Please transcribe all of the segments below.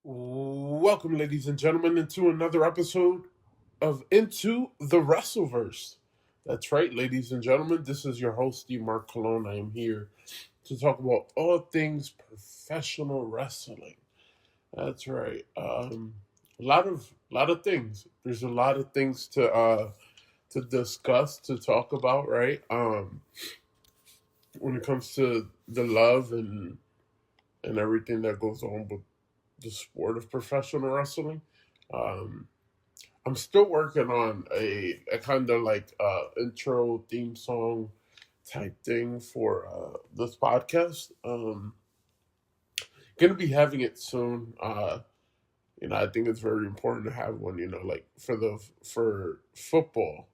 Welcome, ladies and gentlemen, into another episode of Into the Wrestleverse. That's right, ladies and gentlemen. This is your host, Steve Mark Cologne. I am here to talk about all things professional wrestling. That's right. A lot of things. There's a lot of things to discuss, to talk about, right? When it comes to the love and everything that goes on with the sport of professional wrestling. Um, I'm still working on a kind of like intro theme song type thing for this podcast. Gonna be having it soon. I think it's very important to have one. Like for football,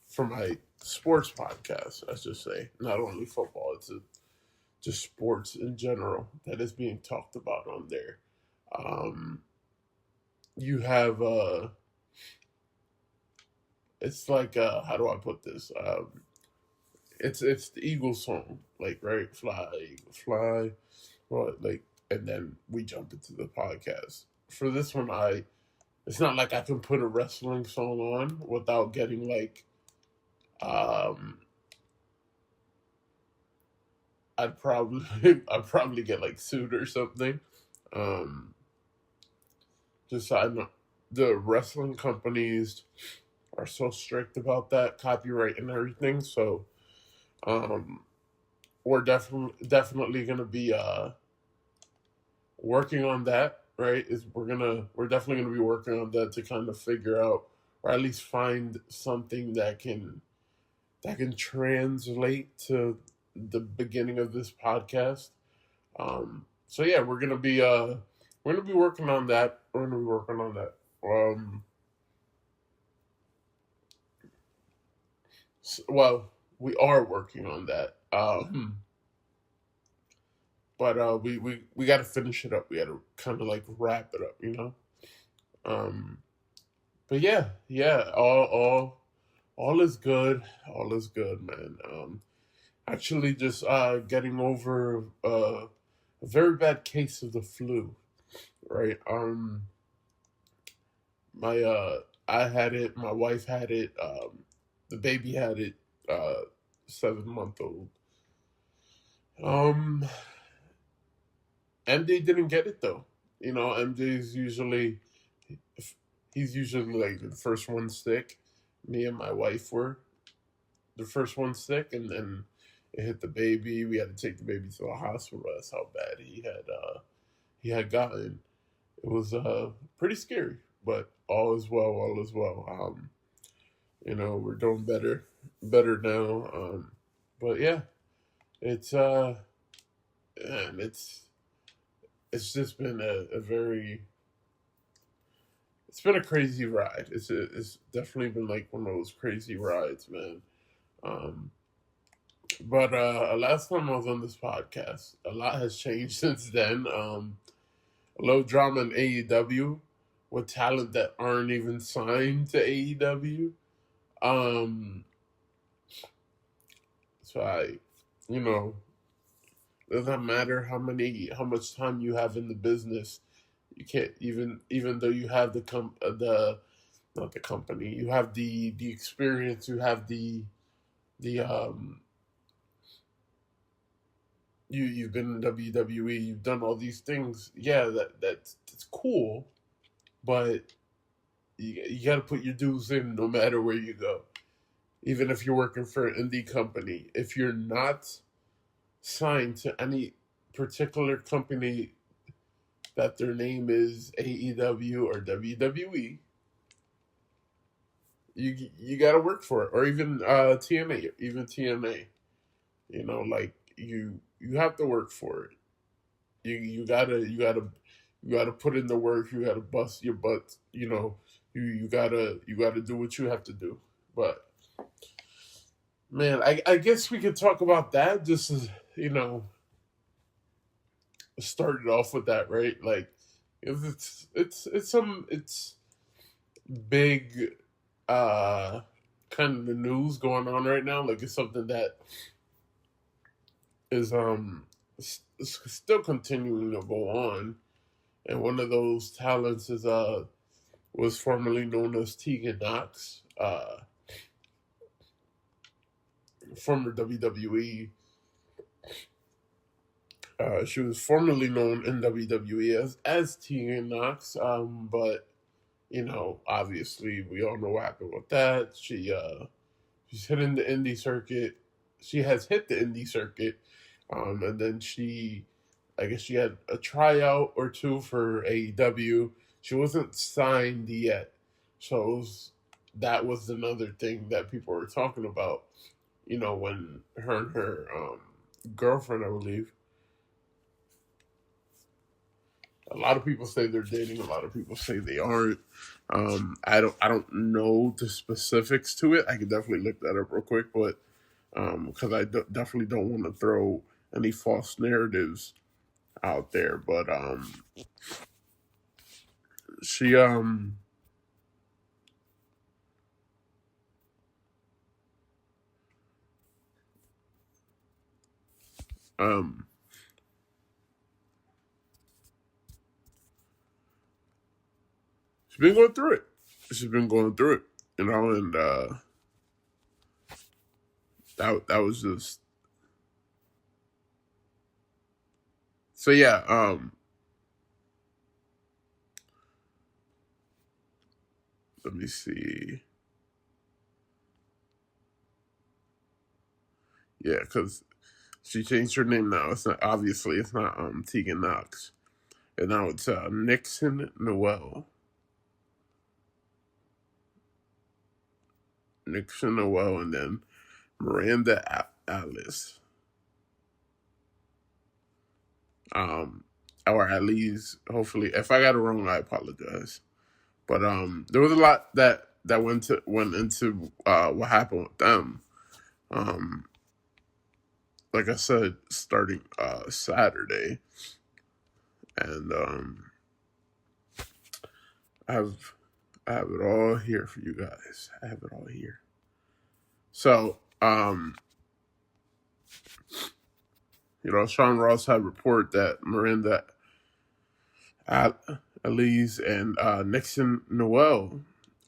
for my sports podcast. I should say, not only football. Just sports in general that is being talked about on there. Um, you have it's like how do I put this? It's the Eagles song, like right, fly, Eagle, fly, well, like, and then we jump into the podcast. For this one, it's not like I can put a wrestling song on without getting like um I'd probably get like sued or something. Um, just so I know the wrestling companies are so strict about that copyright and everything. So um, we're definitely gonna be working on that. Right? We're definitely gonna be working on that to kind of figure out or at least find something that can translate to the beginning of this podcast. So yeah, we're gonna be working on that. We're gonna be working on that. Well, we are working on that. But we got to finish it up. We got to kind of like wrap it up. Um, but yeah, all is good. All is good, man. Actually, just getting over a very bad case of the flu. Right. My I had it. My wife had it. The baby had it. 7 month old. Um, MJ didn't get it though. MJ's usually he's usually like the first one sick. Me and my wife were the first one sick, and then it hit the baby. We had to take the baby to the hospital. That's how bad he had gotten. It was pretty scary, but all is well. All is well. We're doing better now. But yeah, it's man, it's just been a very it's been a crazy ride. It's definitely been like one of those crazy rides, man. Um, but last time I was on this podcast, a lot has changed since then. A little drama in AEW with talent that aren't even signed to AEW. Um, so you know, doesn't matter how much time you have in the business. You can't even though you have the not the company, you have the experience, you have the you've been in WWE, you've done all these things. Yeah, that's cool, but you got to put your dues in no matter where you go. Even if you're working for an indie company, if you're not signed to any particular company that their name is AEW or WWE, you got to work for it, or even TNA, even TNA. Like you have to work for it. You gotta put in the work. You gotta bust your butt. You gotta do what you have to do. But man, I guess we could talk about that just as started off with that, right? Like it's big kind of the news going on right now. Like it's something that is still continuing to go on. and one of those talents is was formerly known as Tegan Knox, former WWE. She was formerly known in WWE as Tegan Knox, but obviously we all know what happened with that. She's hitting the indie circuit. She has hit the indie circuit, and then I guess she had a tryout or two for AEW. She wasn't signed yet, so that was another thing that people were talking about. When her and her girlfriend, I believe. A lot of people say they're dating. A lot of people say they aren't. I don't know the specifics to it. I could definitely look that up real quick, but because definitely don't want to throw any false narratives out there. But she she's been going through it. She's been going through it, and that was just so yeah. Let me see. Yeah, because she changed her name now. It's not obviously it's not Tegan Knox, and now it's Nixon Noel. Nixon Noel, and then Miranda Alice. Or at least, hopefully, if I got it wrong, I apologize. But there was a lot that went into what happened with them. Like I said, starting Saturday, and I have it all here for you guys. I have it all here. So, Sean Ross had report that Miranda Alice and Nixon Noel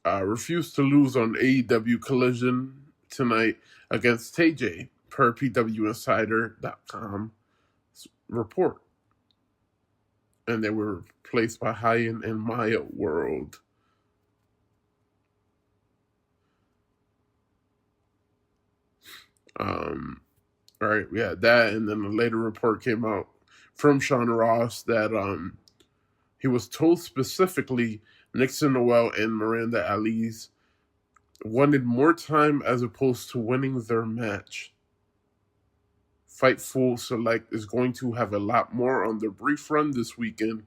refused to lose on AEW Collision tonight against TJ, per PWInsider.com report. And they were replaced by Hyan and Maya World. All right, we had that, and then a later report came out from Sean Ross that he was told specifically Nixon Noel and Miranda Alice wanted more time as opposed to winning their match. Fightful Select is going to have a lot more on their brief run this weekend.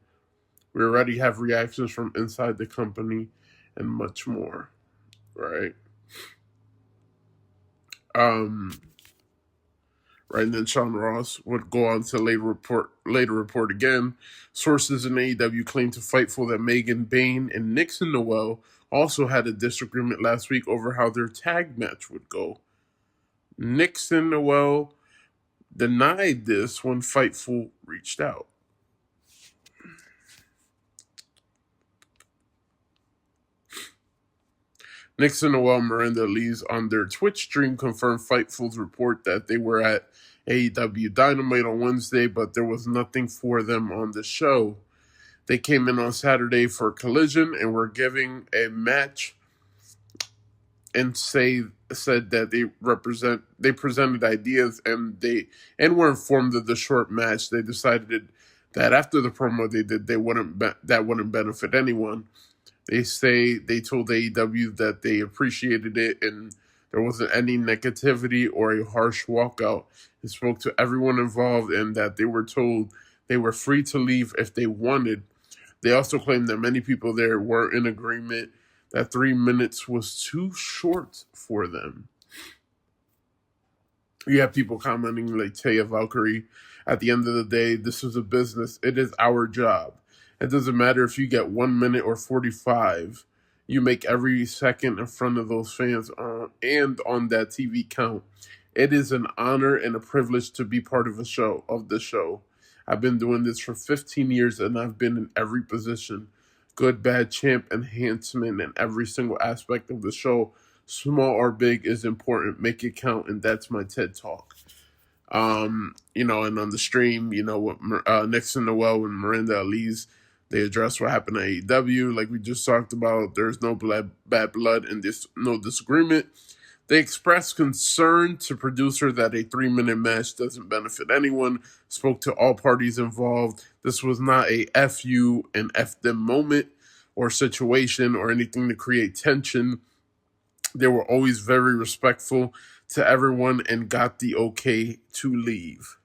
We already have reactions from inside the company and much more. Right? Right, and then Sean Ross would go on to later report again. Sources in AEW claim to Fightful that Megan Bayne and Nixon Noel also had a disagreement last week over how their tag match would go. Nixon Noel denied this when Fightful reached out. Nixon Noel Miranda Alice on their Twitch stream confirmed Fightful's report that they were at AEW Dynamite on Wednesday, but there was nothing for them on the show. They came in on Saturday for Collision and were giving a match and said that they presented ideas and were informed of the short match. They decided that after the promo they did, that wouldn't benefit anyone. They say they told AEW that they appreciated it and there wasn't any negativity or a harsh walkout. They spoke to everyone involved and that they were told they were free to leave if they wanted. They also claimed that many people there were in agreement that 3 minutes was too short for them. You have people commenting like Taya Valkyrie, at the end of the day, this is a business. It is our job. It doesn't matter if you get 1 minute or 45. You make every second in front of those fans and on that TV count. It is an honor and a privilege to be part of the show. I've been doing this for 15 years and I've been in every position. Good, bad, champ, enhancement, and every single aspect of the show, small or big, is important. Make it count, and that's my TED Talk. And on the stream, with Nixon Noel and Miranda Ali's, they address what happened at AEW, like we just talked about. There's no bad blood and no disagreement. They expressed concern to producer that a 3-minute match doesn't benefit anyone, spoke to all parties involved. This was not a F you and F them moment or situation or anything to create tension. They were always very respectful to everyone and got the okay to leave.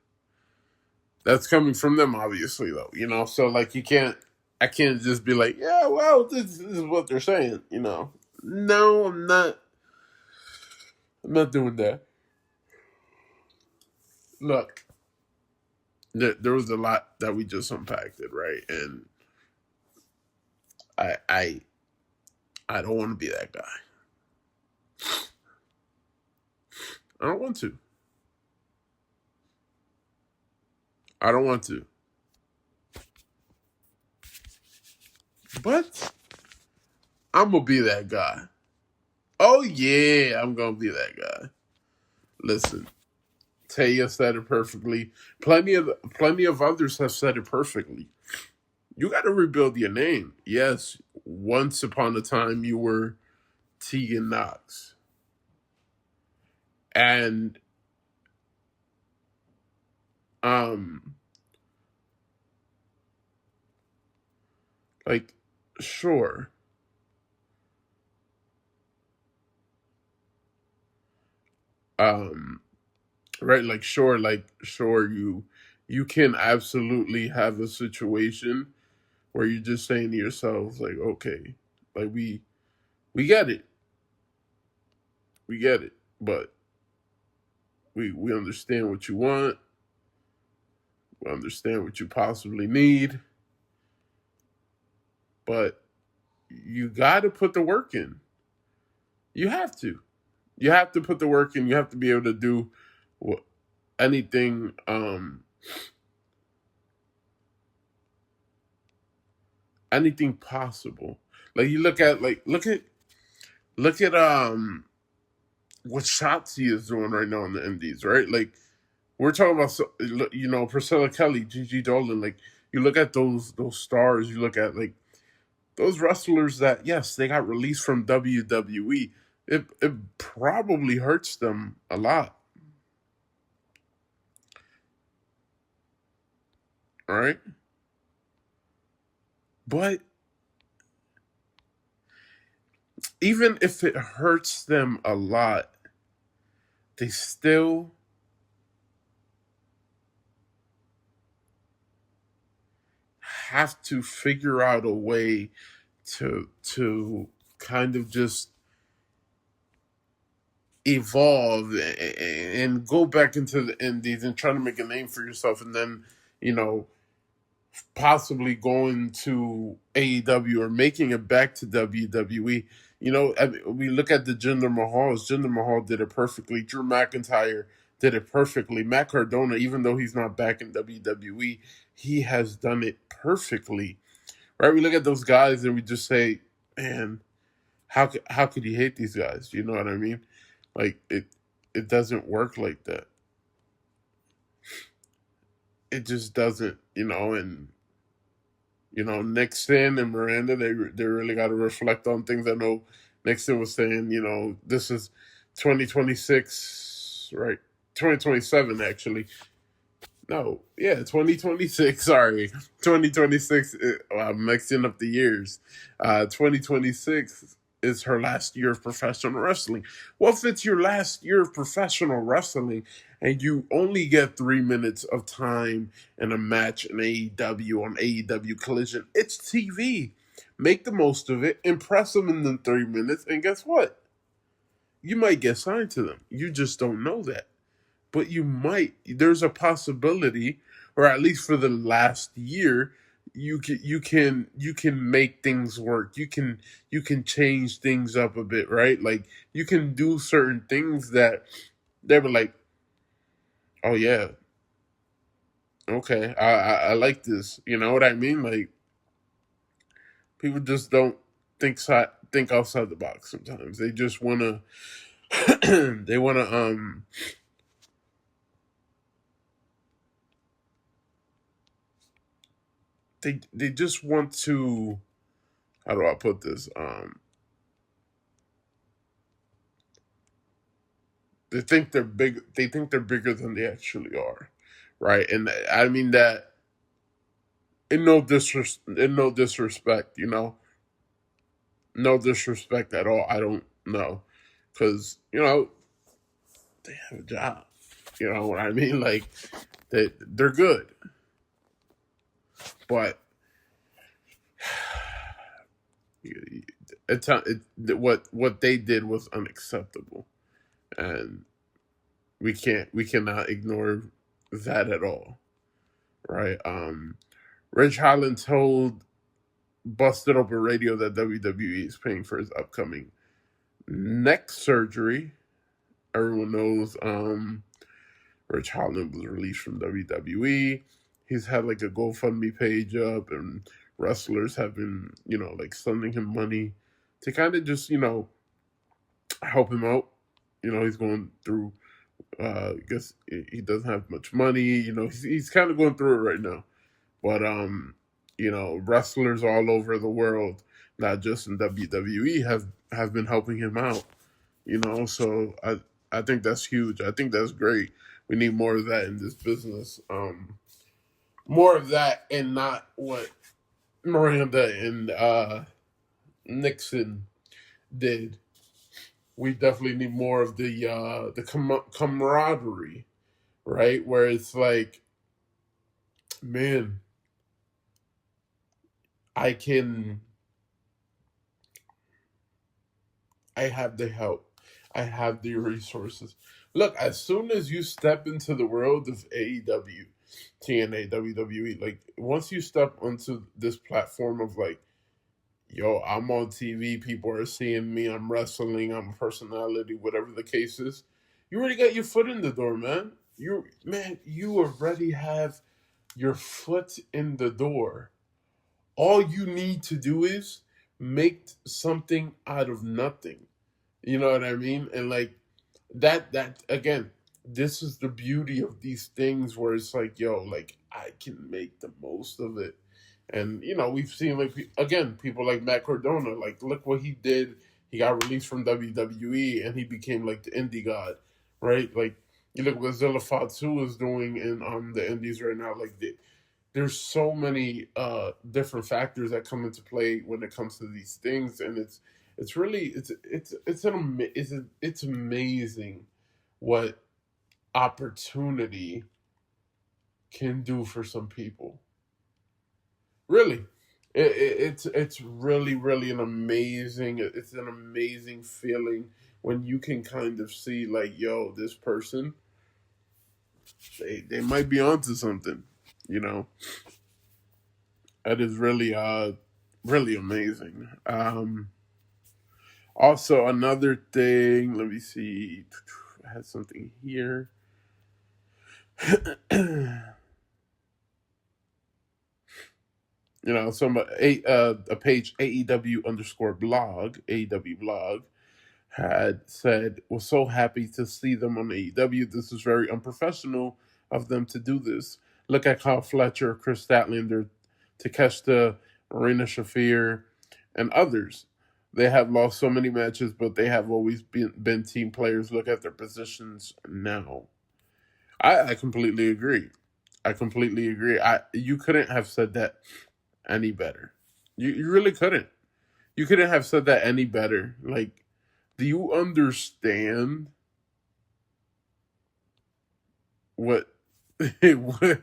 That's coming from them, obviously, though, so like I can't just be like, yeah, well, this is what they're saying, No, I'm not doing that. Look, there was a lot that we just unpacked it, right? And I don't want to be that guy. I don't want to. I don't want to. But I'm going to be that guy. Oh, yeah, I'm going to be that guy. Listen, Taya said it perfectly. Plenty of others have said it perfectly. You got to rebuild your name. Yes, once upon a time you were Tegan Knox. And sure. Right, sure, you can absolutely have a situation where you're just saying to yourself, like, okay, like we get it. We get it. But we understand what you want. We understand what you possibly need. But you got to put the work in. You have to. You have to put the work in. You have to be able to do anything anything possible. Like you look at what Shotzi is doing right now in the Indies, right? Like we're talking about Priscilla Kelly, Gigi Dolan. Like you look at those stars. You look at like those wrestlers that, yes, they got released from WWE. It probably hurts them a lot. Right? But even if it hurts them a lot, they still have to figure out a way to kind of just evolve and go back into the indies and try to make a name for yourself, and then possibly going to AEW or making it back to WWE. We look at the Jinder Mahals. Jinder Mahal did it perfectly. Drew McIntyre did it perfectly. Matt Cardona, even though he's not back in WWE, he has done it perfectly. Right? We look at those guys and we just say, man, how could you hate these guys? You know what I mean? Like it doesn't work like that. It just doesn't, and Nixon and Miranda, they really got to reflect on things. I know Nixon was saying, this is 2026, right? 2027 actually. No, yeah, 2026. Sorry, 2026. I'm mixing up the years. 2026 is her last year of professional wrestling. Well, if it's your last year of professional wrestling and you only get 3 minutes of time in a match in AEW on AEW Collision, it's TV. Make the most of it. Impress them in the 3 minutes, and guess what? You might get signed to them. You just don't know that. But you might. There's a possibility, or at least for the last year, you can make things work. You can change things up a bit, right? Like you can do certain things that they were like, oh yeah, Okay, I like this. You know what I mean? Like people just don't think outside the box sometimes. They just wanna they wanna they just want to, how do I put this? They think they're bigger than they actually are, right? And I mean that in no disrespect, you know, no disrespect at all. I don't know, because you know they have a job. You know what I mean? Like they're good, but what they did was unacceptable, and we cannot ignore that at all, right? Rich Holland told Busted Open Radio that WWE is paying for his upcoming neck surgery. Everyone knows Rich Holland was released from WWE. He's had like a GoFundMe page up, and wrestlers have been, you know, like sending him money to kind of just, you know, help him out. You know, he's going through, I guess he doesn't have much money. You know, he's kind of going through it right now. But, you know, wrestlers all over the world, not just in WWE, have been helping him out. You know, so I think that's huge. I think that's great. We need more of that in this business. More of that, and not what Miranda and Nixon did. We definitely need more of the camaraderie, right? Where it's like, man, I can, I have the help, I have the resources. Look, as soon as you step into the world of AEW, TNA, WWE, like once you step onto this platform of like, yo, I'm on TV, people are seeing me, I'm wrestling, I'm a personality, whatever the case is, you already got your foot in the door, man. You already have your foot in the door. All you need to do is make something out of nothing. You know what I mean? And like that again, this is the beauty of these things where it's like, yo, like I can make the most of it. And you know, we've seen like again people like Matt Cardona. Like, look what he did. He got released from WWE and he became like the indie god, right? Like, you look what Zilla Fatu is doing in the indies right now. Like, there's so many different factors that come into play when it comes to these things, and it's really it's amazing what opportunity can do for some people. Really, it's really it's an amazing feeling when you can kind of see like, yo, this person, they might be onto something, you know. That is really amazing. Also, another thing, let me see, I had something here. You know, a page AEW underscore blog, AEW blog, had said, was so happy to see them on AEW. This is very unprofessional of them to do this. Look at Kyle Fletcher, Chris Statlander, Takeshita, Marina Shafir, and others. They have lost so many matches, but they have always been team players. Look at their positions now. I completely agree. I completely agree. You couldn't have said that any better. You really couldn't. You couldn't have said that any better. Like, do you understand what what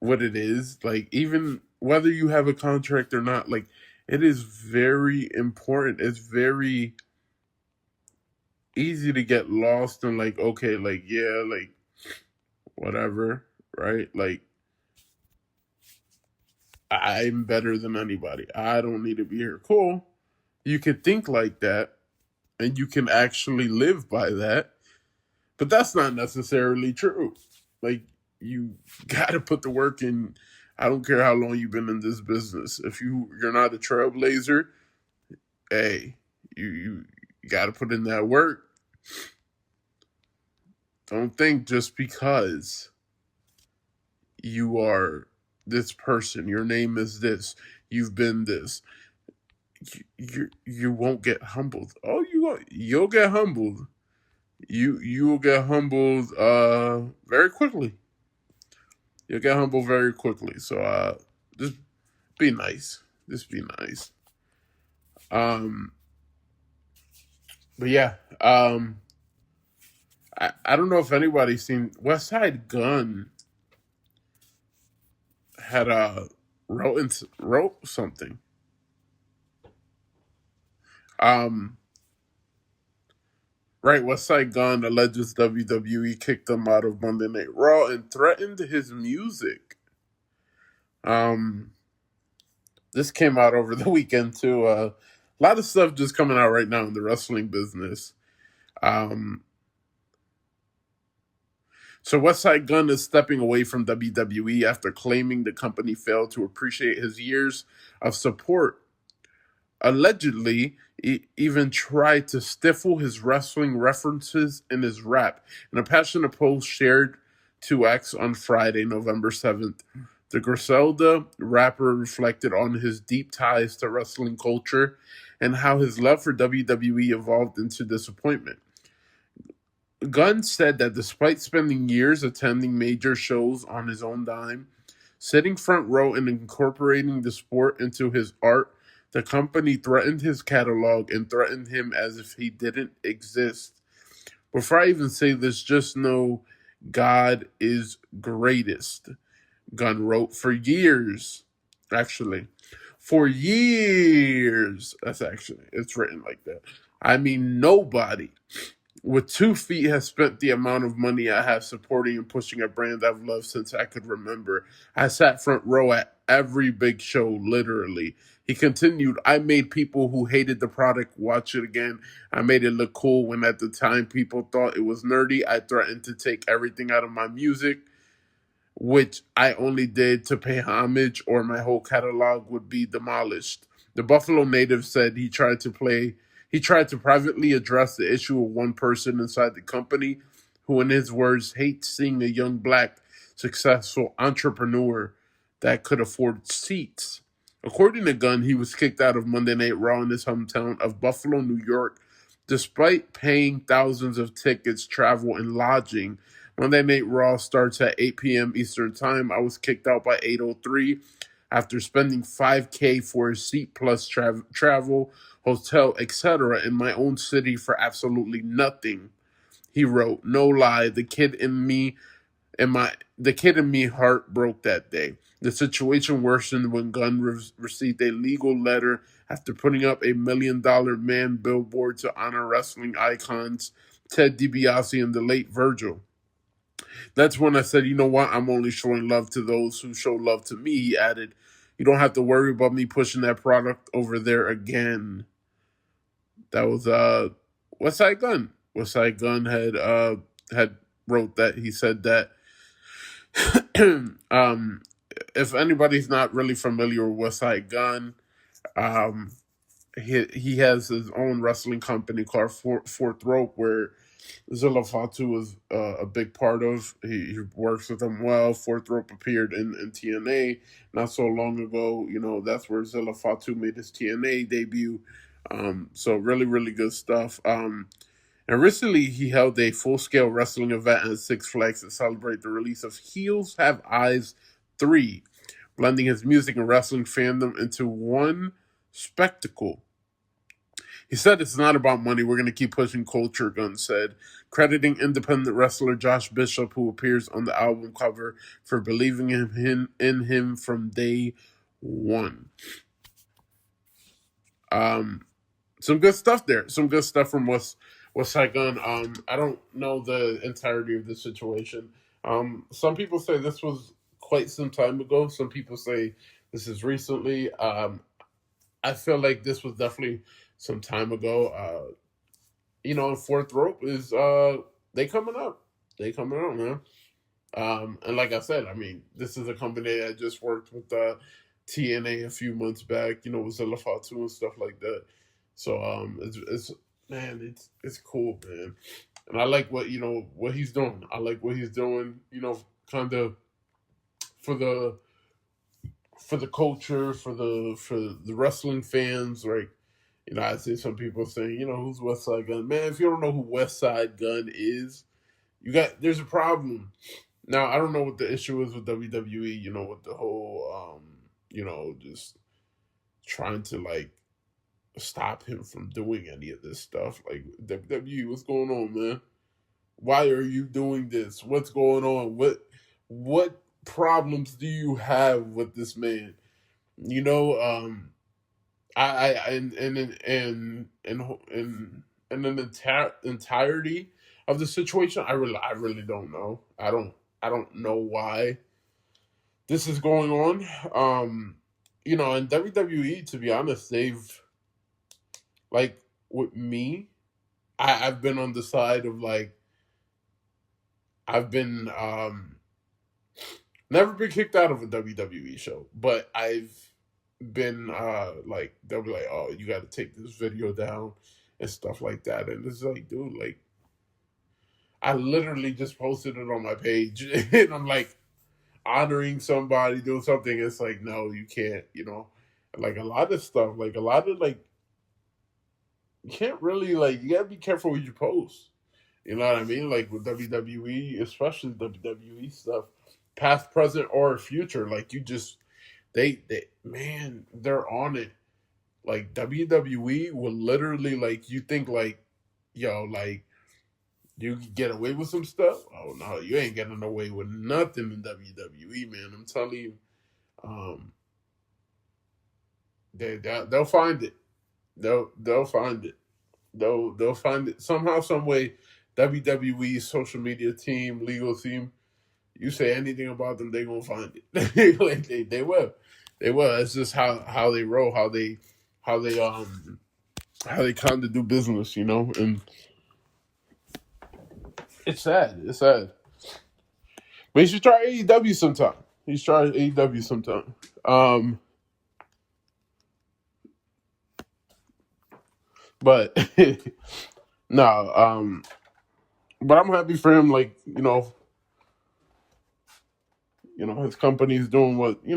what it is? Like, even whether you have a contract or not, like it is very important. It's very easy to get lost and like, okay, like yeah, like whatever, right? Like, I'm better than anybody. I don't need to be here. Cool. You can think like that and you can actually live by that, but that's not necessarily true. Like, you got to put the work in. I don't care how long you've been in this business. If you're not a trailblazer, hey, you got to put in that work. Don't think just because you are this person, your name is this, you've been this, you won't get humbled. Oh, you'll get humbled. You will get humbled very quickly. You'll get humbled very quickly. So just be nice. Just be nice. But yeah, I don't know if anybody's seen West Side Gun had wrote something. Right, West Side Gun alleges WWE kicked him out of Monday Night Raw and threatened his music. This came out over the weekend too. A lot of stuff just coming out right now in the wrestling business. So West Side Gun is stepping away from WWE after claiming the company failed to appreciate his years of support. Allegedly, he even tried to stifle his wrestling references in his rap. In a passionate post shared to X on Friday, November 7th, the Griselda rapper reflected on his deep ties to wrestling culture and how his love for WWE evolved into disappointment. Gunn said that despite spending years attending major shows on his own dime, sitting front row and incorporating the sport into his art, the company threatened his catalog and threatened him as if he didn't exist. Before I even say this, just know God is greatest. Gunn wrote for years. For years. It's written like that. I mean, nobody with 2 feet has spent the amount of money I have supporting and pushing a brand I've loved since I could remember. I sat front row at every big show, literally. He continued, I made people who hated the product watch it again. I made it look cool when at the time people thought it was nerdy. I threatened to take everything out of my music, which I only did to pay homage, or my whole catalog would be demolished. The Buffalo native said he tried to privately address the issue of one person inside the company who, in his words, hates seeing a young black successful entrepreneur that could afford seats. According to Gunn, he was kicked out of Monday Night Raw in his hometown of Buffalo, New York, despite paying thousands of tickets, travel, and lodging. Monday Night Raw starts at 8 p.m. Eastern Time. I was kicked out by 8:03 after spending $5,000 for a seat plus travel, hotel, etc. in my own city for absolutely nothing. He wrote, "No lie, the kid in me heart broke that day. The situation worsened when Gunn received a legal letter after putting up $1 million man billboard to honor wrestling icons Ted DiBiase and the late Virgil. That's when I said, you know what, I'm only showing love to those who show love to me," he added. "You don't have to worry about me pushing that product over there again." That was West Side Gun. West Side Gun had wrote that. He said that if anybody's not really familiar with West Side Gun, he has his own wrestling company called Fourth Rope, where Zilla Fatu is a big part of. He works with them well. Fourth Rope appeared in TNA not so long ago. You know, that's where Zilla Fatu made his TNA debut. So really, really good stuff. And recently he held a full-scale wrestling event at Six Flags to celebrate the release of Heels Have Eyes 3, blending his music and wrestling fandom into one spectacle. He said, "It's not about money. We're going to keep pushing culture," Gunn said, crediting independent wrestler Josh Bishop, who appears on the album cover, for believing in him from day one. Some good stuff there. Some good stuff from West Side Gun. I don't know the entirety of the situation. Some people say this was quite some time ago. Some people say this is recently. I feel like this was definitely some time ago. Fourth Rope is they coming up. They coming out, man. And like I said, I mean, this is a company that just worked with TNA a few months back, with Zilla Fatu and stuff like that. So it's man, it's cool, man. And I like what he's doing. I like what he's doing, kind of for the culture, for the wrestling fans, right? I see some people saying, who's West Side Gun? Man, if you don't know who West Side Gun is, there's a problem. Now I don't know what the issue is with WWE, with the whole just trying to like stop him from doing any of this stuff. Like WWE, what's going on, man? Why are you doing this? What's going on? What problems do you have with this man? You know, I in an entirety of the situation, I really don't know. I don't know why this is going on. In WWE, to be honest, they've like with me, I've been on the side of like I've been never been kicked out of a WWE show, but I've been like they'll be like, oh, you got to take this video down and stuff like that, and it's like, dude, like I literally just posted it on my page, and I'm like honoring somebody, doing something. It's like, no, you can't, like a lot of stuff, like a lot of like you can't really like you gotta be careful what you post. You know what I mean? Like with WWE, especially WWE stuff, past, present, or future. Like you just they man, they're on it. Like WWE will literally like you think like, yo, like you can get away with some stuff. Oh no, you ain't getting away with nothing in WWE, man. I'm telling you, um, they'll find it. They'll find it. They'll find it somehow, some way. WWE social media team, legal team. You say anything about them, they gonna find it. Like they will. They will. It's just how they roll, how they how they kind of do business, and it's sad. It's sad. But you should try AEW sometime. You should try AEW sometime. But no, but I'm happy for him. Like his company's doing what they're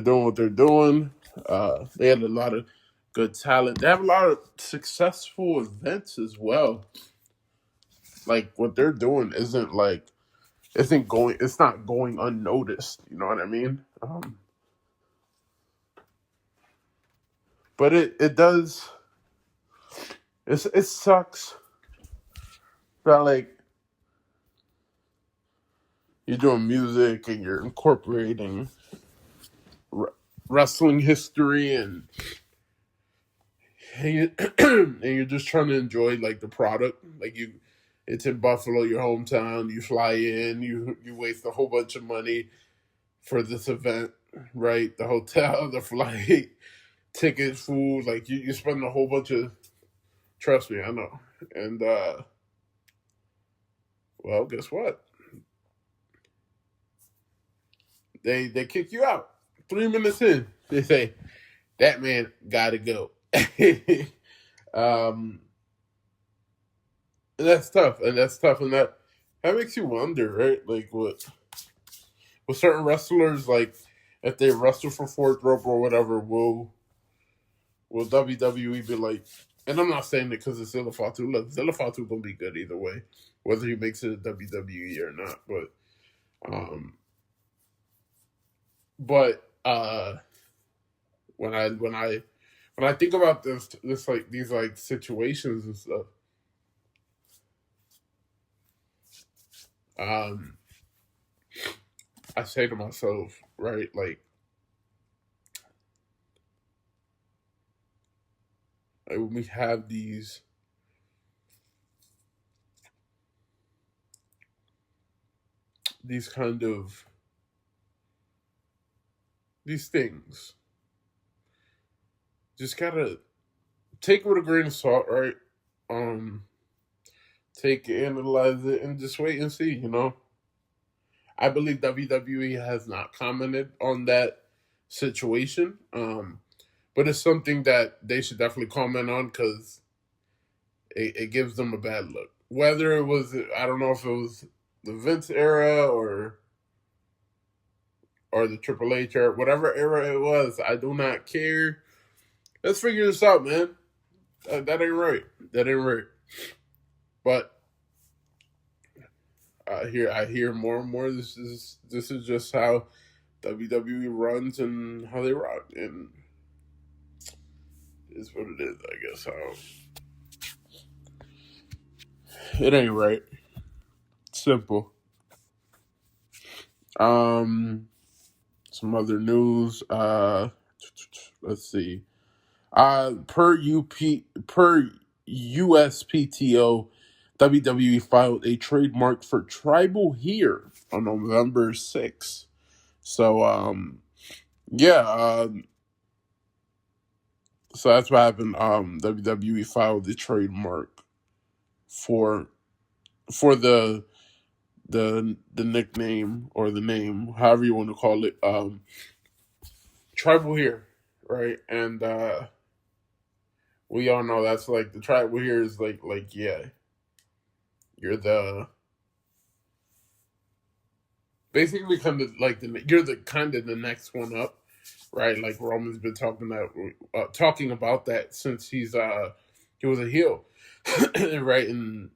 doing what they're doing. They had a lot of good talent. They have a lot of successful events as well. Like what they're doing it's not going unnoticed. You know what I mean? But it does. It sucks that like you're doing music and you're incorporating wrestling history and you're just trying to enjoy like the product. Like it's in Buffalo, your hometown. You fly in, you waste a whole bunch of money for this event, right? The hotel, the flight, tickets, food. Like you spend a whole bunch of. Trust me, I know. And well, guess what? They kick you out 3 minutes in. They say that man got to go. um, and that's tough, and that makes you wonder, right? Like with certain wrestlers, like if they wrestle for fourth rope or whatever, will WWE be like? And I'm not saying it because it's Zilla Fatu. Look, Zilla Fatu gonna be good either way, whether he makes it to WWE or not. Um, but when I think about this like these like situations and stuff, um, I say to myself, right, like when we have these kind of these things, just gotta take it with a grain of salt, right? Um, take it, analyze it, and just wait and see. I believe WWE has not commented on that situation, but it's something that they should definitely comment on because it gives them a bad look. Whether it was, I don't know if it was the Vince era or the Triple H era, whatever era it was, I do not care. Let's figure this out, man. That ain't right. That ain't right. But I hear more and more. This is just how WWE runs and how they rock, and it's what it is. I guess it ain't right. Simple. Some other news. Let's see. Per USPTO, WWE filed a trademark for tribal here on November 6th. So yeah, so that's what happened. WWE filed the trademark for the nickname or the name, however you want to call it, tribal here, right? And we all know that's like the tribal here is like yeah, you're the basically kind of like you're the kind of the next one up, right? Like Roman's been talking about that since he was a heel, right? And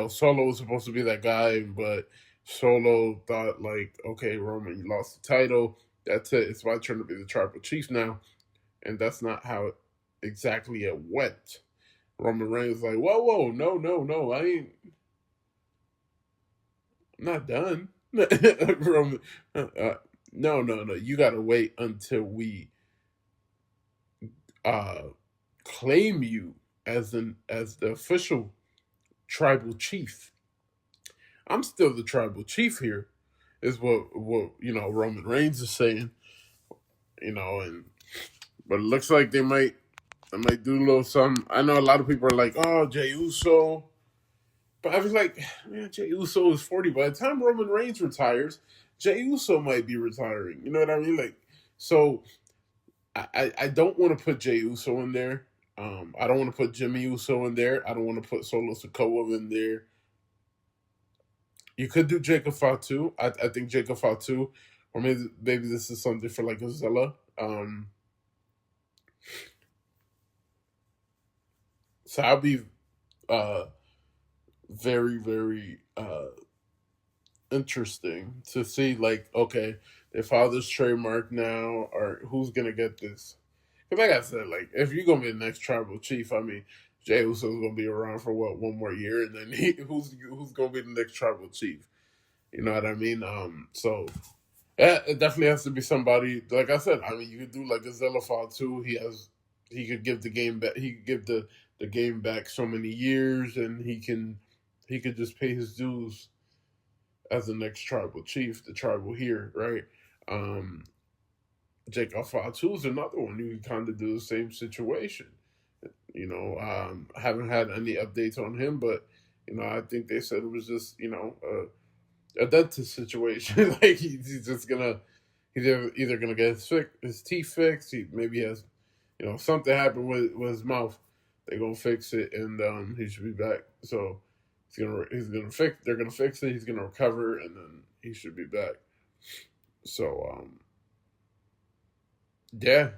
Solo was supposed to be that guy, but Solo thought like, okay, Roman, you lost the title. That's it. It's my turn to be the tribal chief now, and that's not how exactly it went. Roman Reigns was like, whoa, no, I'm not done. Roman, no, you gotta wait until we uh claim you as the official tribal chief. I'm still the tribal chief here, is what Roman Reigns is saying, and but it looks like they might do a little something. I know a lot of people are like, oh, Jey Uso, but I was like, man, Jey Uso is 40. By the time Roman Reigns retires, Jey Uso might be retiring. You know what I mean? Like, so I don't want to put Jey Uso in there. I don't want to put Jimmy Uso in there. I don't want to put Solo Sikoa in there. You could do Jacob Fatu. I think Jacob Fatu, or maybe this is something for like Zilla. So I'll be very, very interesting to see, like, okay, they filed this trademark now, or who's gonna get this? Because like I said, like, if you're gonna be the next tribal chief, I mean, Jey Uso's gonna be around for what, one more year, and then who's gonna be the next tribal chief? You know what I mean? So yeah, it definitely has to be somebody. Like I said, I mean, you could do like a Zelafon too. He could give the game back. He could give the game back so many years, and he could just pay his dues as the next tribal chief, the tribal here, right? Jacob Fatu is another one who can kind of do the same situation. I haven't had any updates on him, but I think they said it was just a dentist situation. Like he's just he's either gonna get his teeth fixed. Maybe he has something happened with his mouth. They're gonna fix it, and he should be back. So they're gonna fix it. He's gonna recover, and then he should be back. So yeah.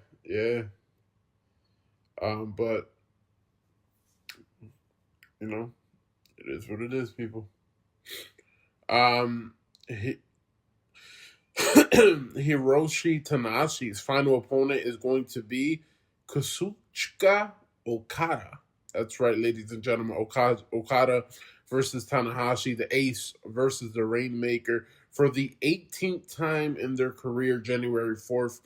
But it is what it is, people. Hiroshi Tanahashi's final opponent is going to be Kazuchika Okada. That's right, ladies and gentlemen. Okada versus Tanahashi, the Ace versus the Rainmaker, for the 18th time in their career, January 4th,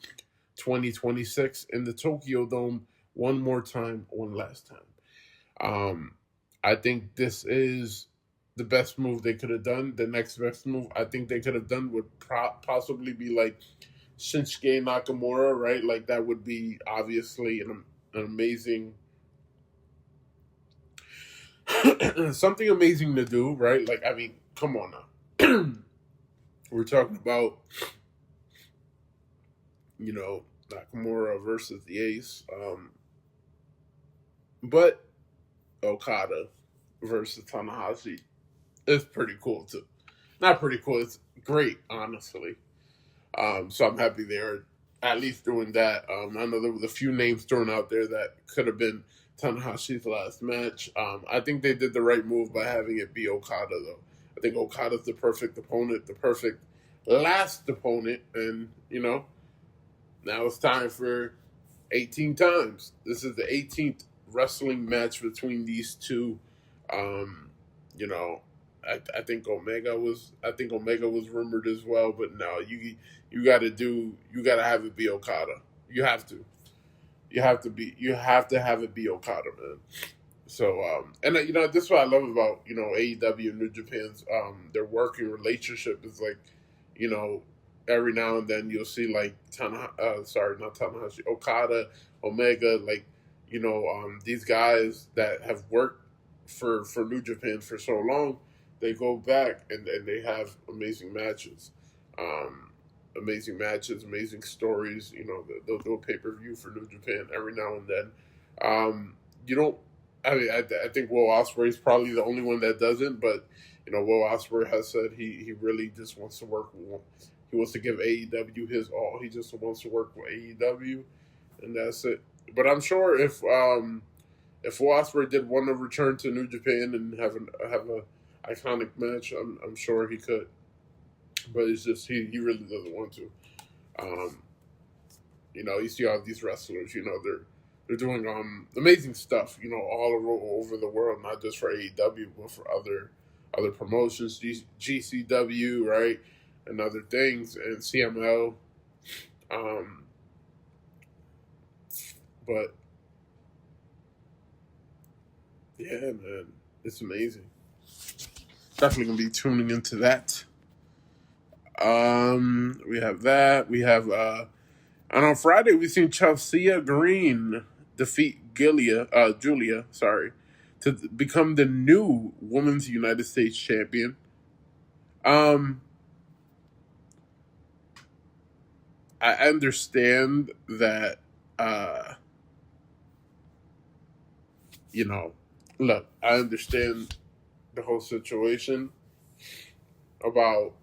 2026, in the Tokyo Dome. One more time, one last time. I think this is the best move they could have done. The next best move I think they could have done would possibly be like Shinsuke Nakamura, right? Like that would be obviously an amazing something amazing to do, right? Like, I mean, come on now. We're talking about, you know, Nakamura versus the Ace, but Okada versus Tanahashi is pretty cool too. Not pretty cool; it's great, honestly. So I'm happy they're at least doing that. I know there was a few names thrown out there that could have been Tanahashi's last match. I think they did the right move by having it be Okada, though. I think Okada's the perfect opponent, the perfect last opponent, and now it's time for 18 times. This is the 18th wrestling match between these two. Um, you know, I think Omega was rumored as well, but no, you got to have it be Okada. You have to. You have to have it be Okada, man. So and this is what I love about AEW and New Japan's their working relationship is like, you know, every now and then you'll see like not Tanahashi, Okada, Omega, like these guys that have worked for New Japan for so long, they go back and they have amazing matches. Amazing stories. They'll do a pay-per-view for New Japan every now and then. You don't. I mean, I think Will Ospreay is probably the only one that doesn't. But Will Ospreay has said he really just wants to work. He wants to give AEW his all. He just wants to work with AEW, and that's it. But I'm sure if Will Ospreay did want to return to New Japan and have a iconic match, I'm sure he could. But it's just he really doesn't want to. You see all these wrestlers, they're doing amazing stuff, all over the world, not just for AEW, but for other promotions, GCW, right, and other things, and CML. But yeah, man, it's amazing. Definitely gonna be tuning into that. We have that. We have and on Friday we seen Chelsea Green defeat Julia, to become the new Women's United States Champion. I understand that. Look, I understand the whole situation about.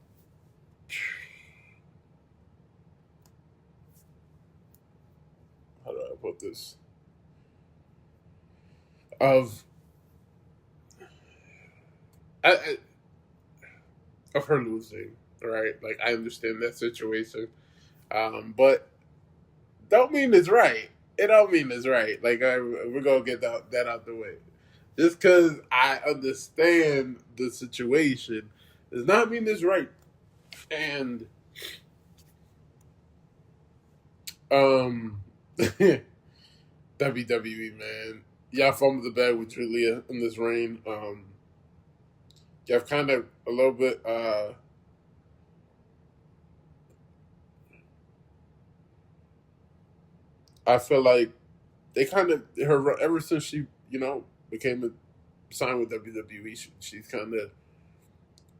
How do I put this? Of her losing, right? Like, I understand that situation, but don't mean it's right. It don't mean it's right. Like, we're gonna get that out the way. Just because I understand the situation does not mean it's right. And WWE, man, y'all fumbled the bag with Julia in this reign. Y'all kind of a little bit. I feel like they kind of her ever since she became signed with WWE. She's kind of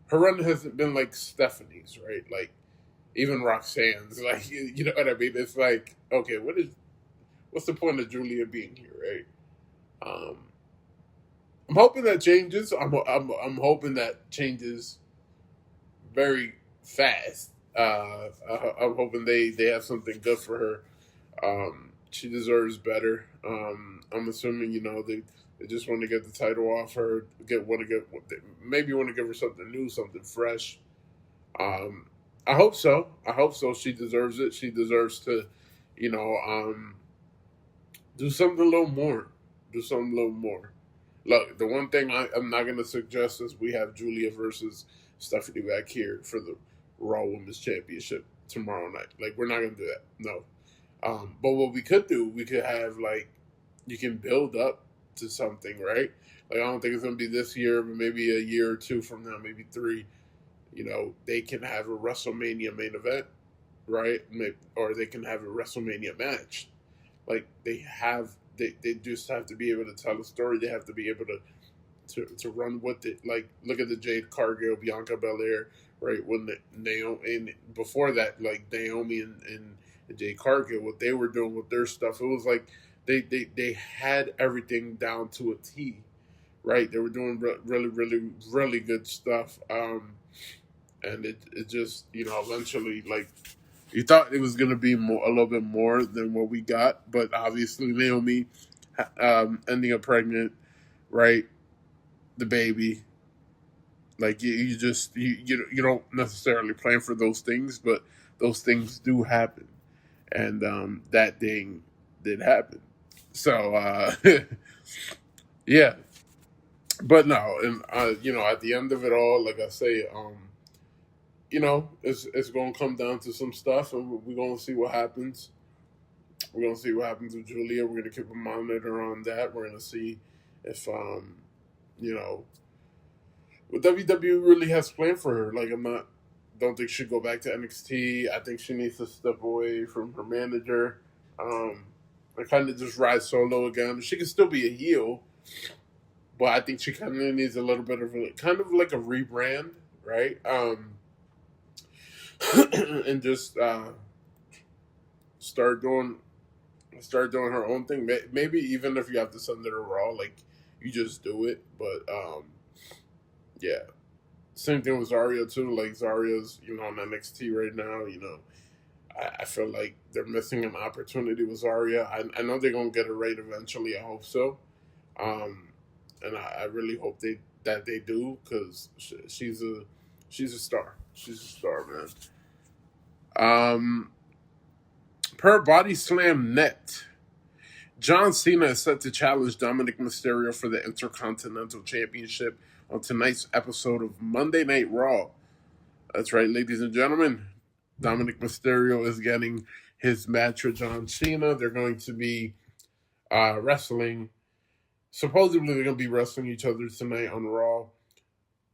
her run hasn't been like Stephanie's, right? Like even Roxanne's, like you know what I mean. It's like, okay, what's the point of Julia being here, right? I'm hoping that changes. I'm hoping that changes very fast. I'm hoping they have something good for her. She deserves better. I'm assuming they just want to get the title off her. Maybe want to give her something new, something fresh. I hope so. She deserves it. She deserves to, do something a little more. Look, the one thing I'm not going to suggest is we have Julia versus Stephanie back here for the Raw Women's Championship tomorrow night. Like, we're not going to do that. No. But what we could do, we could have, like, you can build up to something, right? Like, I don't think it's going to be this year, but maybe a year or two from now, maybe 3. They can have a WrestleMania main event, right? Or they can have a WrestleMania match. Like, they just have to be able to tell a story. They have to be able to to run with it. Like, look at the Jade Cargill, Bianca Belair, right? When Naomi, and before that, like Naomi and Jade Cargill, what they were doing with their stuff, it was like they had everything down to a T, right? They were doing really, really, really good stuff. And it just, eventually, like, you thought it was going to be a little bit more than what we got, but obviously Naomi ending up pregnant, right? The baby, like you just you don't necessarily plan for those things, but those things do happen, and that thing did happen. So yeah, but no, and at the end of it all, like I say, it's going to come down to some stuff, and we're going to see what happens. We're going to see what happens with Julia. We're going to keep a monitor on that. We're going to see if you know what WWE really has planned for her. Like, don't think she'd go back to NXT. I think she needs to step away from her manager, and kind of just ride solo again. She can still be a heel, but I think she kind of needs a little bit of kind of like a rebrand, right? And just start doing her own thing. Maybe even if you have to send it to Raw, like, you just do it. But yeah, same thing with Zarya too. Like, Zarya's on NXT right now. I feel like they're missing an opportunity with Zarya. I know they're gonna get it right eventually. I hope so. And I really hope that they do, because she's a star. She's a star, man. Per Body Slam Net, John Cena is set to challenge Dominik Mysterio for the Intercontinental Championship on tonight's episode of Monday Night Raw. That's right, ladies and gentlemen. Dominik Mysterio is getting his match with John Cena. They're going to be wrestling. Supposedly, they're going to be wrestling each other tonight on Raw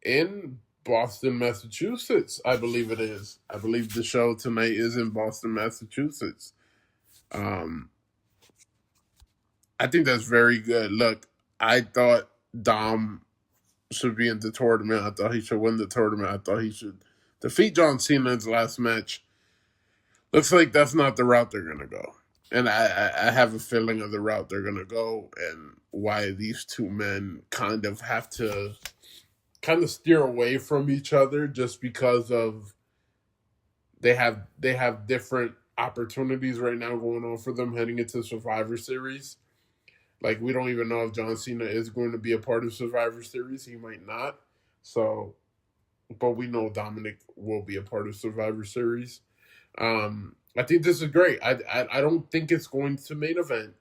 in Boston, Massachusetts. I believe it is. I believe the show tonight is in Boston, Massachusetts. I think that's very good. Look, I thought Dom should be in the tournament. I thought he should win the tournament. I thought he should defeat John Cena in his last match. Looks like that's not the route they're going to go. And I have a feeling of the route they're going to go, and why these two men kind of have to steer away from each other, just because of they have different opportunities right now going on for them heading into Survivor Series. Like, we don't even know if John Cena is going to be a part of Survivor Series. He might not. So, but we know Dominik will be a part of Survivor Series. I think this is great. I don't think it's going to main event,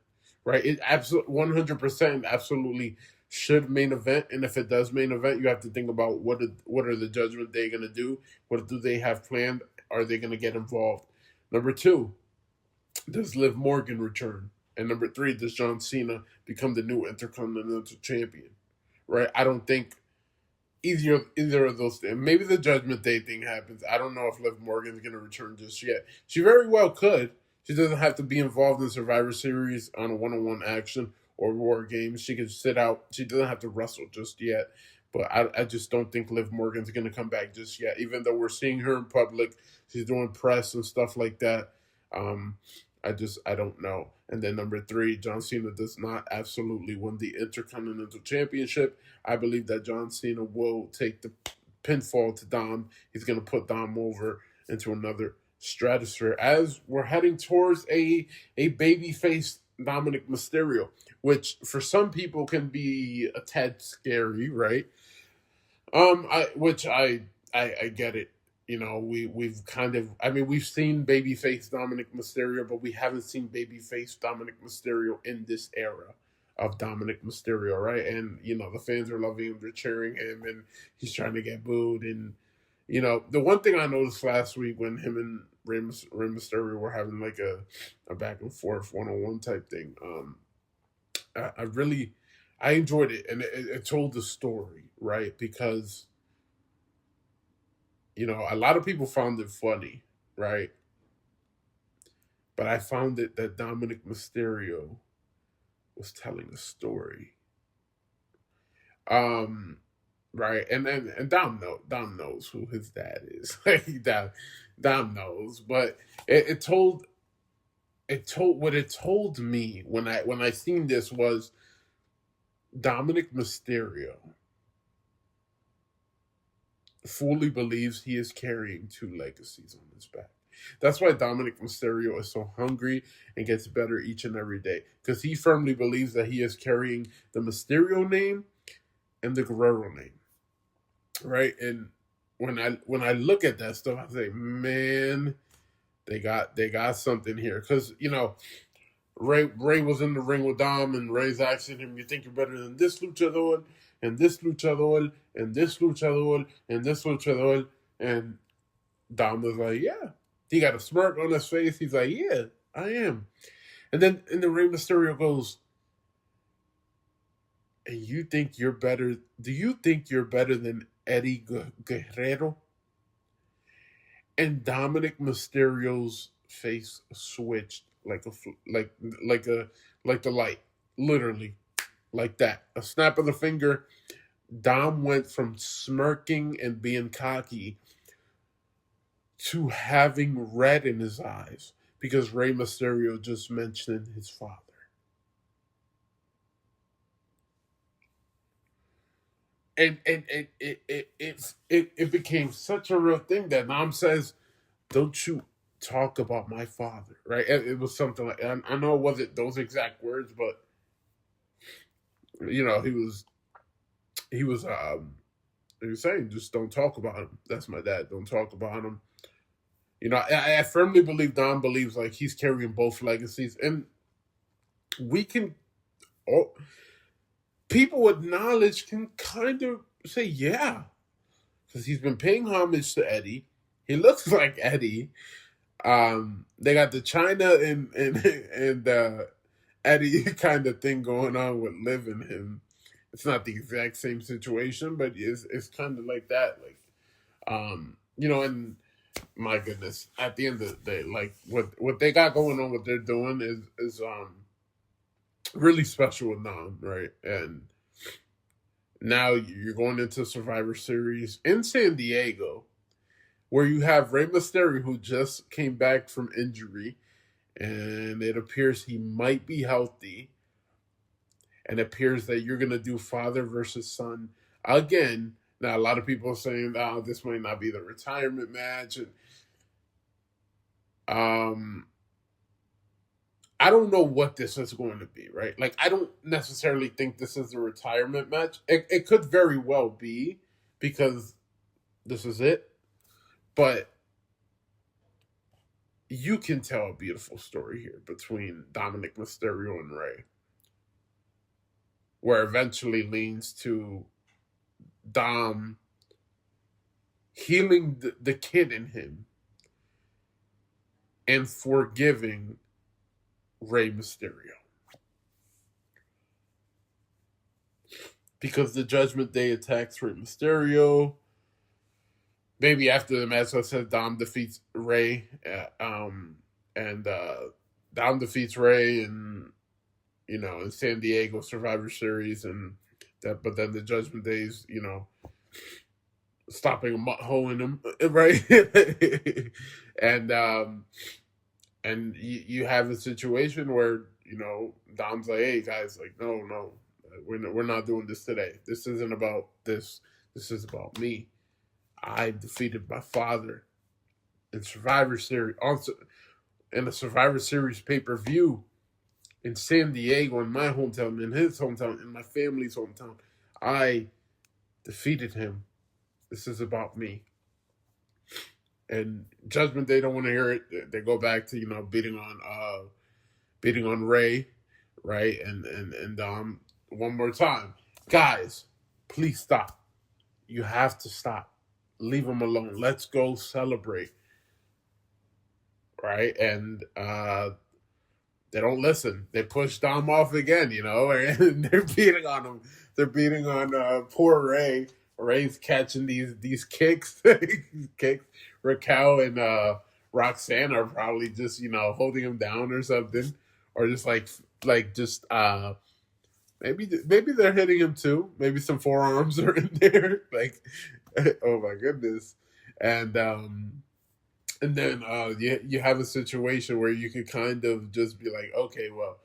right? It absolutely 100% absolutely should main event. And if it does main event, you have to think about what are the Judgment Day going to do? What do they have planned? Are they going to get involved? Number 2, does Liv Morgan return? And number 3, does John Cena become the new Intercontinental Champion? Right? I don't think either of those things. Maybe the Judgment Day thing happens. I don't know if Liv Morgan's going to return just yet. She very well could. She doesn't have to be involved in Survivor Series on a one-on-one action or War Games. She could sit out. She doesn't have to wrestle just yet. But I just don't think Liv Morgan's going to come back just yet. Even though we're seeing her in public, she's doing press and stuff like that. I don't know. And then number 3, John Cena does not absolutely win the Intercontinental Championship. I believe that John Cena will take the pinfall to Dom. He's going to put Dom over into another stratosphere as we're heading towards a babyface Dominik Mysterio, which for some people can be a tad scary, right? I get it. We've kind of, we've seen babyface Dominik Mysterio, but we haven't seen babyface Dominik Mysterio in this era of Dominik Mysterio, right? And the fans are loving him, they're cheering him, and he's trying to get booed. And the one thing I noticed last week when him and Rey Mysterio were having like a back and forth one-on-one type thing, I enjoyed it, and it told the story, right? Because a lot of people found it funny, right? But I found it that Dominik Mysterio was telling a story. Um, right, and Dom knows who his dad is. Like Dom knows, but it told what it told me when I seen this was Dominik Mysterio fully believes he is carrying two legacies on his back. That's why Dominik Mysterio is so hungry and gets better each and every day, because he firmly believes that he is carrying the Mysterio name and the Guerrero name, right? And when I look at that stuff, I say, man, they got something here, because Ray was in the ring with Dom, and Ray's asking him, "You think you're better than this luchador, and this luchador, and this luchador, and this luchador?" And Dom was like, "Yeah." He got a smirk on his face. He's like, "Yeah, I am." And then Rey Mysterio goes, "And you think you're better? Do you think you're better than Eddie Guerrero?" And Dominik Mysterio's face switched like the light, literally like that. A snap of the finger. Dom went from smirking and being cocky to having red in his eyes because Rey Mysterio just mentioned his father. And it became such a real thing that Dom says, "Don't you talk about my father," right? It was something like, I know it wasn't those exact words, but he was saying, "Just don't talk about him. That's my dad. Don't talk about him." I firmly believe Dom believes like he's carrying both legacies, and we can all people with knowledge can kind of say, yeah, because he's been paying homage to Eddie. He looks like Eddie. They got the China and Eddie kind of thing going on with Liv and him. It's not the exact same situation, but it's kind of like that. Like, and my goodness, at the end of the day, like what they got going on, what they're doing is really special with Nam, right? And now you're going into Survivor Series in San Diego, where you have Rey Mysterio, who just came back from injury, and it appears he might be healthy. And it appears that you're going to do father versus son again. Now, a lot of people are saying, "Oh, this might not be the retirement match." And I don't know what this is going to be, right? Like, I don't necessarily think this is a retirement match. It could very well be, because this is it. But you can tell a beautiful story here between Dominik Mysterio and Rey, where eventually leans to Dom healing the kid in him and forgiving Rey Mysterio. Because the Judgment Day attacks Rey Mysterio. Maybe after the match, I said Dom defeats Rey, and Dom defeats Rey, and in San Diego Survivor Series, and that. But then the Judgment Days, stopping a mutt hole in him, right? And you have a situation where Dom's like, "Hey guys, like, no, we're not doing this today. This isn't about this. This is about me. I defeated my father in Survivor Series, also in a Survivor Series pay-per-view in San Diego, in my hometown, in his hometown, in my family's hometown. I defeated him. This is about me." And Judgment Day don't want to hear it. They go back to beating on Rey, right? And Dom one more time, guys, please stop. You have to stop. Leave him alone. Let's go celebrate, right? And they don't listen. They push Dom off again, and they're beating on him. They're beating on poor Rey. Rey's catching these kicks, kicks. Raquel and Roxanne are probably just holding him down or something, or just like maybe they're hitting him too. Maybe some forearms are in there. Like, oh my goodness. And and then you have a situation where you could kind of just be like, okay, well,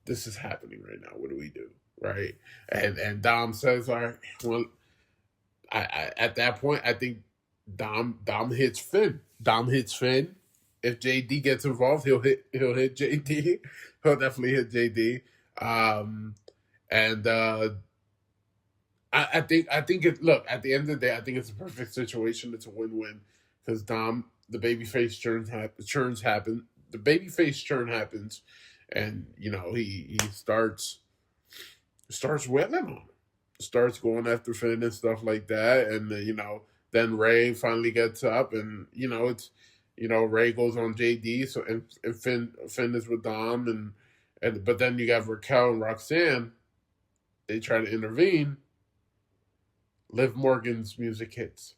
this is happening right now. What do we do? Right? And Dom says, all right, well, at that point, I think Dom hits Finn. Dom hits Finn. If JD gets involved, he'll hit JD. He'll definitely hit JD. And I think it. Look, at the end of the day, I think it's a perfect situation. It's a win-win because Dom, the babyface churns happen. The babyface churn happens, and he starts wailing on him, starts going after Finn and stuff like that, and then Ray finally gets up, and it's Ray goes on JD, so and Finn is with Dom, and but then you got Raquel and Roxanne. They try to intervene. Liv Morgan's music hits.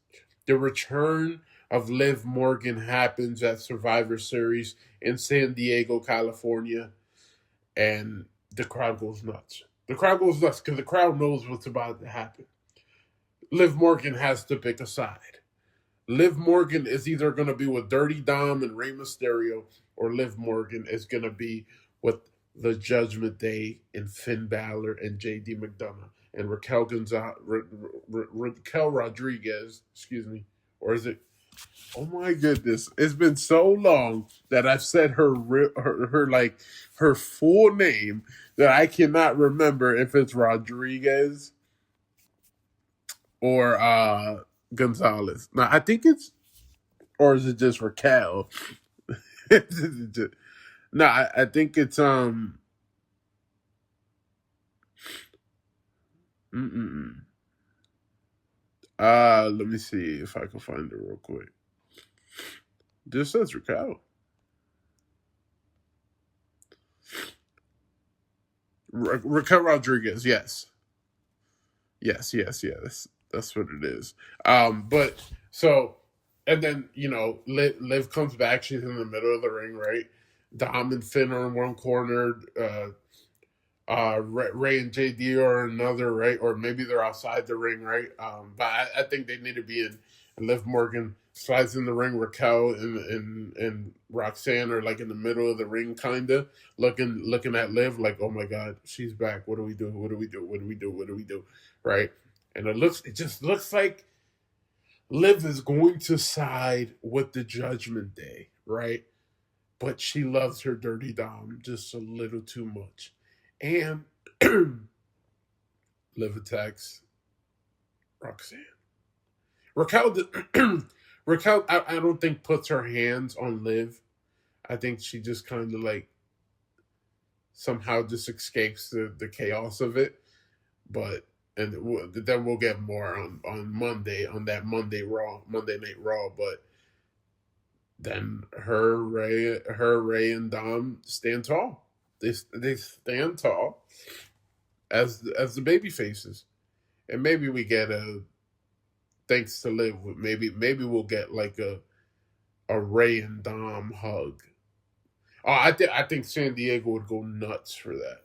The return of Liv Morgan happens at Survivor Series in San Diego, California, and the crowd goes nuts. The crowd goes nuts because the crowd knows what's about to happen. Liv Morgan has to pick a side. Liv Morgan is either going to be with Dirty Dom and Rey Mysterio, or Liv Morgan is going to be with the Judgment Day and Finn Balor and JD McDonough and Raquel Rodriguez, excuse me, or is it? Oh my goodness! It's been so long that I've said her full name that I cannot remember if it's Rodriguez or Gonzalez. Now I think it's, or is it just Raquel? No, I think it's Mm-mm. Let me see if I can find it real quick. This says Raquel. Raquel Rodriguez, yes. Yes. That's what it is. But so, and then, Liv comes back. She's in the middle of the ring, right? Dom and Finn are in one corner. Ray and JD are another, right? Or maybe they're outside the ring, right? But I think they need to be in. And Liv Morgan slides in the ring. Raquel and Roxanne are like in the middle of the ring, kind of looking at Liv like, oh my God, she's back. What do we do? What do we do? What do we do? What do we do? Right? And it just looks like Liv is going to side with the Judgment Day, right? But she loves her Dirty Dom just a little too much. And Liv attacks Roxanne. Raquel, Raquel, I don't think puts her hands on Liv. I think she just kind of like somehow just escapes the chaos of it. But then we'll get more on Monday, on that Monday Night Raw. But then Ray and Dom stand tall. They stand tall as the baby faces, and maybe we get a thanks to Liv. Maybe we'll get like a Ray and Dom hug. Oh, I think San Diego would go nuts for that.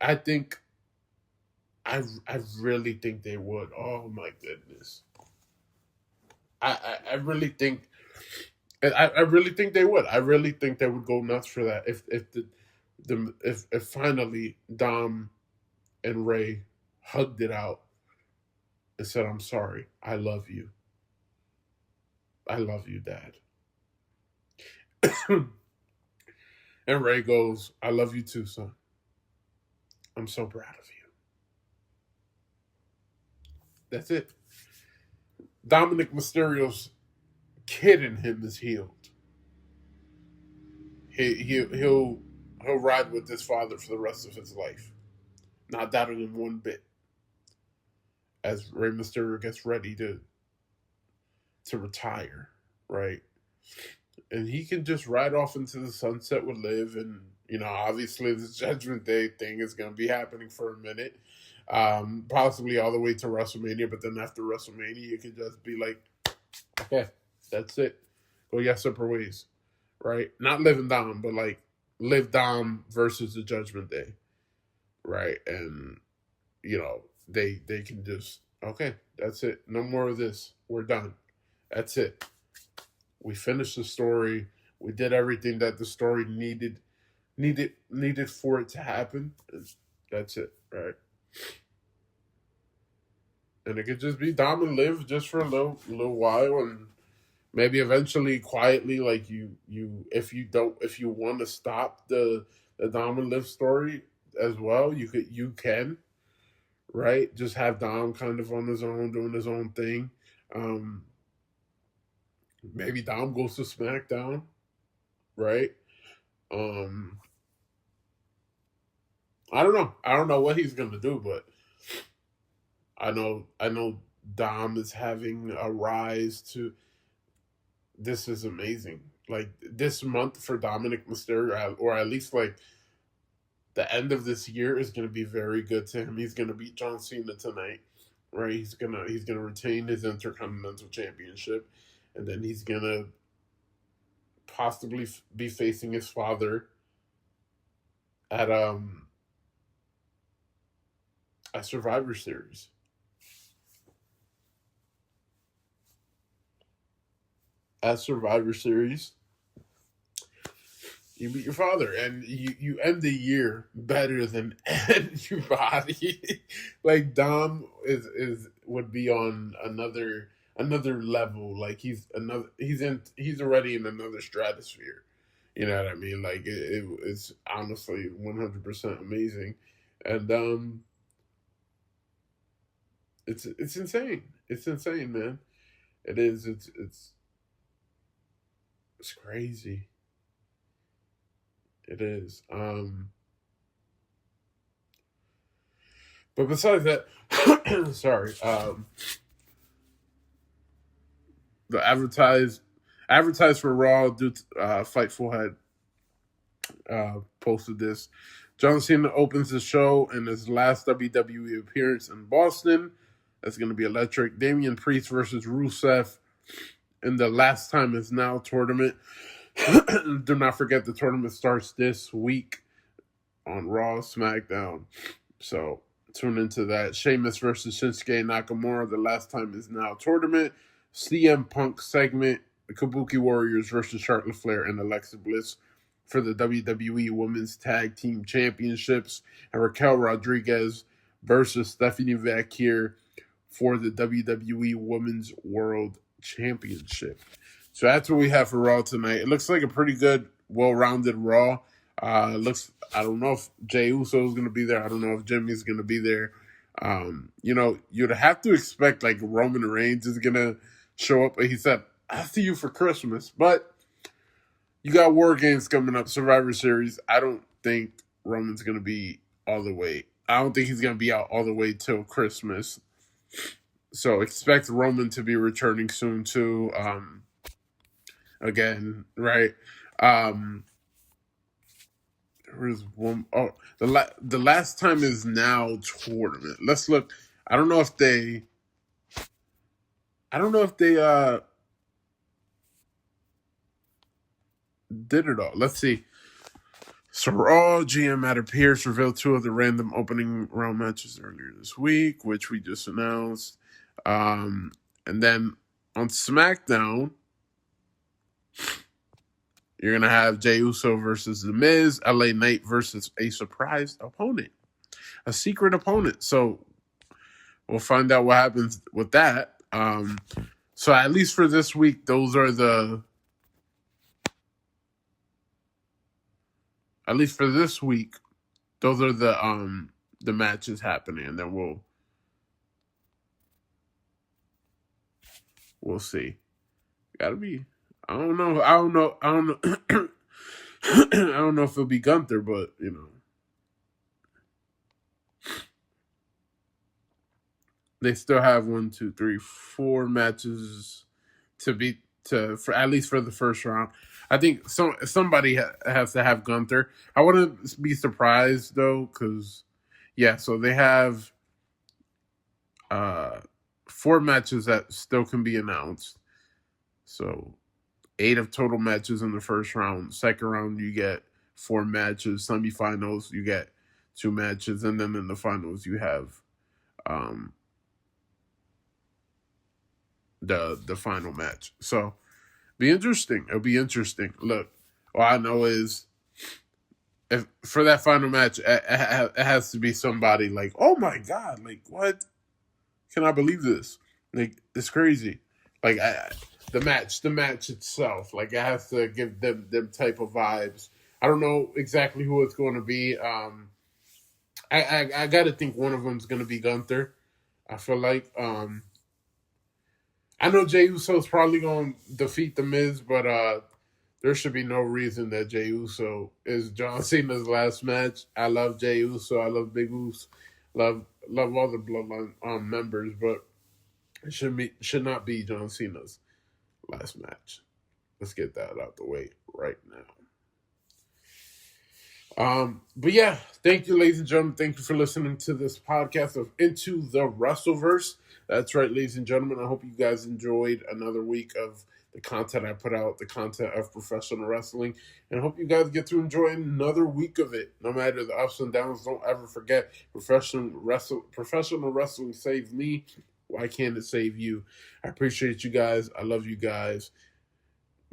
I think I really think they would. Oh my goodness. I really think I really think they would. I really think they would go nuts for that if finally Dom and Ray hugged it out and said, "I'm sorry. I love you. I love you, Dad." And Ray goes, "I love you too, son. I'm so proud of you." That's it. Dominik Mysterio's kid in him is healed. He'll ride with his father for the rest of his life. Not doubting him one bit. As Rey Mysterio gets ready to retire, right? And he can just ride off into the sunset with Liv, and obviously this Judgment Day thing is going to be happening for a minute, possibly all the way to WrestleMania. But then after WrestleMania, you can just be like, okay, that's it. Go your separate ways, right? Not living down, but like Liv Dom versus the Judgment Day, right? And they can just, okay, that's it. No more of this. We're done. That's it. We finished the story. We did everything that the story needed for it to happen. That's it, right? And it could just be Dom and Liv just for a little while, and maybe eventually quietly, like if you want to stop the Dom and Liv story as well, you can, right? Just have Dom kind of on his own, doing his own thing. Um, Maybe Dom goes to SmackDown, right? Um, I don't know. I don't know what he's gonna do, but I know Dom is having a rise to. This is amazing. Like this month for Dominik Mysterio, or at least like the end of this year is going to be very good to him. He's going to beat John Cena tonight, right? He's gonna retain his Intercontinental Championship, and then he's gonna possibly be facing his father at a Survivor Series. At Survivor Series, you beat your father, and you end the year better than anybody. Like Dom is would be on another level. Like he's already in another stratosphere. You know what I mean? Like it's honestly 100% amazing, and it's insane. It's insane, man. It is. It's crazy. It is. But besides that, sorry. The advertised for Raw, Fightful had posted this. John Cena opens the show in his last WWE appearance in Boston. That's going to be electric. Damian Priest versus Rusev in the Last Time Is Now tournament. Do not forget the tournament starts this week on Raw, SmackDown. So tune into that. Sheamus versus Shinsuke Nakamura, the Last Time Is Now tournament. CM Punk segment. The Kabuki Warriors versus Charlotte Flair and Alexa Bliss for the WWE Women's Tag Team Championships. And Raquel Rodriguez versus Stephanie Vaquer for the WWE Women's World Championship. So that's what we have for Raw tonight. It looks like a pretty good, well-rounded Raw. I don't know if Jey Uso is going to be there. I don't know if Jimmy's going to be there. You'd have to expect like Roman Reigns is going to show up. He said, I'll see you for Christmas. But you got War Games coming up, Survivor Series. I don't think Roman's going to be all the way. I don't think he's going to be out all the way till Christmas. So expect Roman to be returning soon too. Again, right? There's one. Oh, the Last Time Is Now tournament. Let's look. I don't know if they did it all. Let's see. So Raw, GM Matter Pierce revealed 2 of the random opening round matches earlier this week, which we just announced. And then on SmackDown, you're going to have Jey Uso versus The Miz, LA Knight versus a surprise opponent, a secret opponent. So we'll find out what happens with that. So at least for this week, those are the matches happening, and then we'll see. Gotta be. I don't know. I don't know if it'll be Gunther, but they still have 1, 2, 3, 4 matches for at least for the first round. I think somebody has to have Gunther. I wouldn't be surprised though, because so they have 4 matches that still can be announced. So 8 of total matches in the first round. Second round, you get 4 matches. Semifinals, you get 2 matches. And then in the finals, you have the final match. So, be interesting. It'll be interesting. Look, all I know is if for that final match, it has to be somebody like, oh my God, like, what? Can I believe this? Like, it's crazy. Like, the match itself, like, it has to give them type of vibes. I don't know exactly who it's going to be. I got to think one of them's going to be Gunther. I feel like. I know Jey Uso's probably going to defeat The Miz, but there should be no reason that Jey Uso is John Cena's last match. I love Jey Uso. I love Big Uso. Love all the Bloodline members, but it should not be John Cena's last match. Let's get that out the way right now. But yeah, thank you, ladies and gentlemen. Thank you for listening to this podcast of Into the Wrestleverse. That's right, ladies and gentlemen. I hope you guys enjoyed another week of the content I put out, the content of professional wrestling, and I hope you guys get to enjoy another week of it. No matter the ups and downs, don't ever forget professional wrestling saved me. Why can't it save you? I appreciate you guys. I love you guys.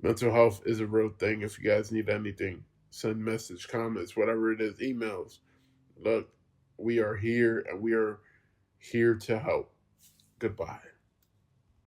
Mental health is a real thing. If you guys need anything, send message, comments, whatever it is, emails. Look, we are here and we are here to help. Goodbye.